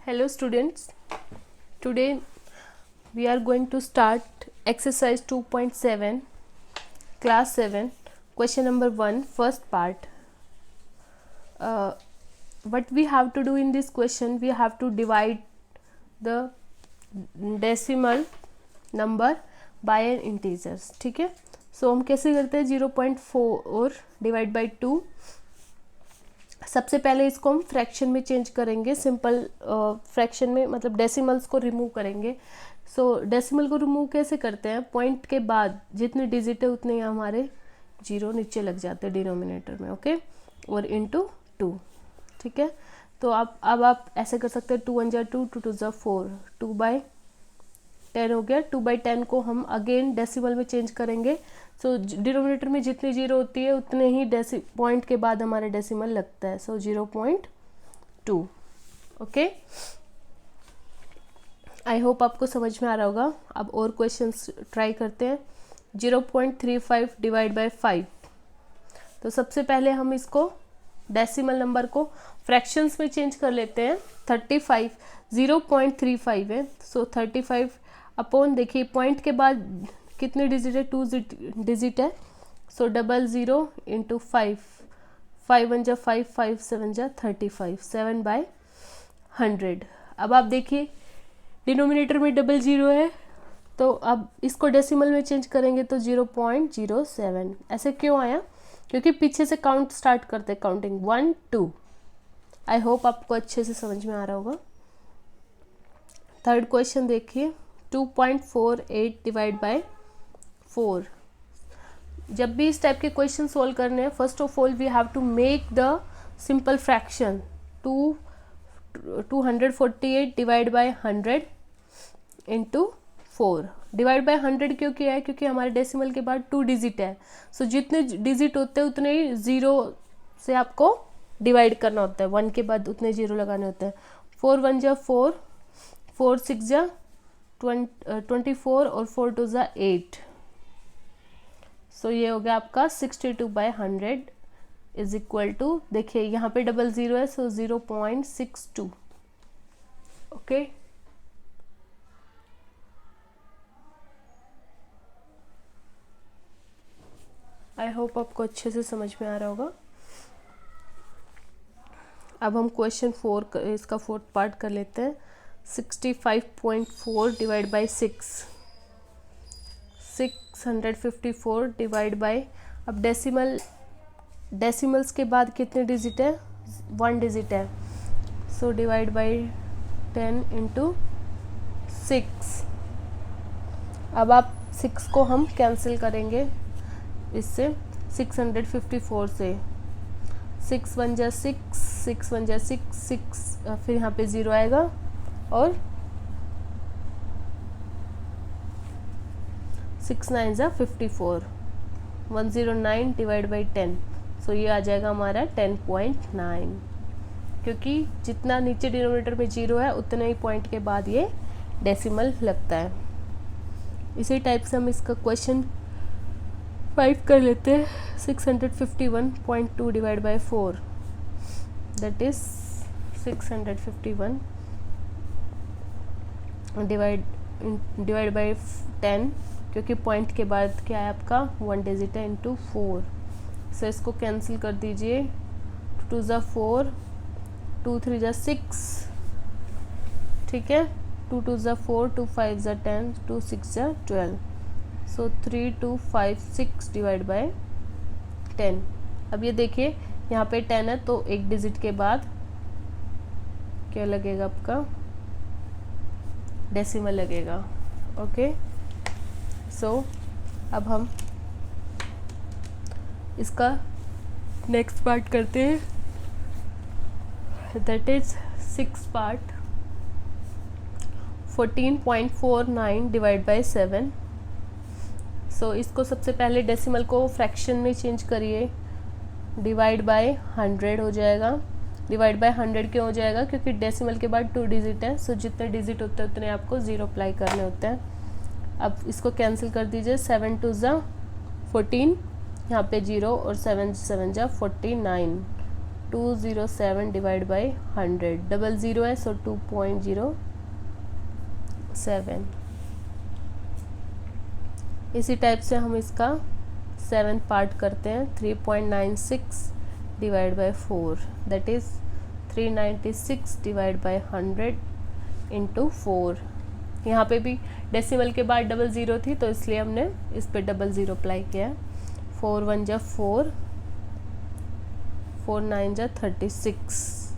Hello students, today we are going to start exercise 2.7 class 7 question number 1 first part. What we have to do in this question, we have to divide the decimal number by an integers. ठीक है, सो हम कैसे करते हैं 0.4 divide by 2. सबसे पहले इसको हम फ्रैक्शन में चेंज करेंगे, सिंपल फ्रैक्शन में, मतलब डेसिमल्स को रिमूव करेंगे. सो डेसिमल को रिमूव कैसे करते हैं, पॉइंट के बाद जितने डिजिट है उतने हमारे जीरो नीचे लग जाते हैं डिनोमिनेटर में. ओके, और इनटू 2. ठीक है, तो अब आप ऐसे कर सकते हैं 2 1 जा 2, 2 2 जा 4, 2/10 हो गया. 2/10 को हम अगेन डेसिमल में चेंज करेंगे. सो डिनोमिनेटर में जितनी जीरो होती है उतने ही पॉइंट के बाद हमारे डेसिमल लगता है. सो 0.2. ओके, आई होप आपको समझ में आ रहा होगा. अब और क्वेश्चंस ट्राई करते हैं. 0.35 डिवाइड बाय 5. तो सबसे पहले हम इसको डेसिमल नंबर को फ्रैक्शंस में चेंज कर लेते हैं. 35 0.35 है. सो 35 अपॉन, देखिए पॉइंट के बाद कितने डिजिट है, 2 डिजिट है. सो 00 इंटू 5, 5 1 जा 5, 5 7 जा 35, 7/100. अब आप देखिए डिनोमिनेटर में 00 है, तो अब इसको डेसिमल में चेंज करेंगे तो 0.07. ऐसे क्यों आया, क्योंकि पीछे से काउंट स्टार्ट करते हैं, काउंटिंग 1 2. आई होप आपको अच्छे से समझ में आ रहा होगा. थर्ड क्वेश्चन देखिए, 2.48 डिवाइड बाय 4. जब भी इस टाइप के क्वेश्चन सोल्व करने हैं, first of all we have to make the simple fraction. 248 divide by 100 into 4. Divide by 100 क्यों किया है, क्योंकि हमारे डेसिमल के बाद 2 डिजिट है. सो जितने डिजिट होते हैं उतने ही जीरो से आपको डिवाइड करना होता है. 1 के बाद उतने जीरो लगाने होते हैं. 4 1 जा 4, 4 6 जा 24 और 4 2 जा 8. सो ये हो गया आपका 62/100 इज इक्वल टू, देखिए यहाँ पे 00 है, सो 0.62. ओके, आई होप आपको अच्छे से समझ में आ रहा होगा. अब हम क्वेश्चन 4 इसका फोर्थ पार्ट कर लेते हैं. 65.4 डिवाइड बाई 6, 654 डिवाइड बाई, अब डेसिमल्स के बाद कितने डिजिट है, 1 डिजिट है. So divide by 10 into 6. अब आप 6 को हम कैंसिल करेंगे इससे, 654 से. 6 1 जा 6, 6 1 जा 6, 6 फिर यहाँ पे 0 आएगा, और 6 9 जा 54, 109 डिवाइड बाई 10. सो ये आ जाएगा हमारा 10.9, क्योंकि जितना नीचे डिनोमिनेटर में 0 है उतने ही पॉइंट के बाद ये डेसिमल लगता है. इसी टाइप से हम इसका क्वेश्चन 5 कर लेते हैं. 651.2 divide by 4, that is 651 divide by 10, क्योंकि पॉइंट के बाद क्या है आपका 1 डिजिट है, इंटू 4. सो इसको कैंसिल कर दीजिए. 2 2 जा 4, 2 3 जा 6. ठीक है, 2 2 जा 4, 2 5 जा 10, 2 6 जा 12. सो 3256 डिवाइड बाय 10. अब ये देखिए यहाँ पे 10 है, तो एक डिजिट के बाद क्या लगेगा आपका, डेसिमल लगेगा. ओके, सो अब हम इसका नेक्स्ट पार्ट करते हैं, that is 6 part. 14.49 divide by 7. सो इसको सबसे पहले डेसिमल को फ्रैक्शन में चेंज करिए. डिवाइड बाय 100 हो जाएगा. डिवाइड बाय 100 क्यों हो जाएगा, क्योंकि डेसिमल के बाद 2 डिजिट है. सो जितने डिजिट होते हैं उतने आपको 0 अप्लाई करने होते हैं. अब इसको कैंसिल कर दीजिए. 7 2 जा 14, यहाँ पे 0, और 7 7 जा 49. 207 डिवाइड बाई 100, डबल ज़ीरो है सो 2.07। इसी टाइप से हम इसका 7th पार्ट करते हैं। 3.96 divide by 4 that is 396 divide by 100 into 4। यहाँ पे भी डेसिमल के बाद डबल ज़ीरो थी तो इसलिए हमने इस पे डबल ज़ीरो अप्लाई किया। 4 1 जा 4, 4 9 जा 36,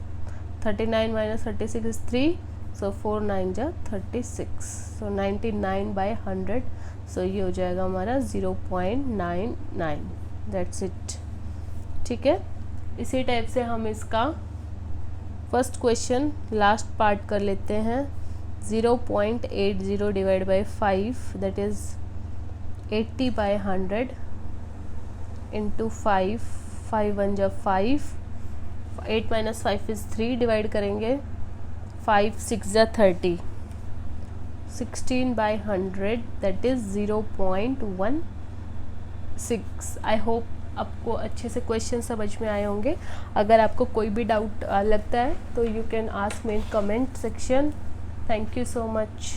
39 माइनस 36 इज 3, सो 4 9 जा 36, सो 99 बाई 100, सो ये हो जाएगा हमारा 0.99, दैट्स इट। ठीक है, इसी टाइप से हम इसका फर्स्ट क्वेश्चन लास्ट पार्ट कर लेते हैं। 0.80 divide by 5 that is 80 by 100 into 5, 5 1 जा 5, 8 माइनस 5 इज़ 3, डिवाइड करेंगे 5 6 जा 30, 16 by 100 that is 0.16। I hope आपको अच्छे से क्वेश्चन समझ में आए होंगे। अगर आपको कोई भी डाउट लगता है तो you can ask me in comment section. Thank you so much.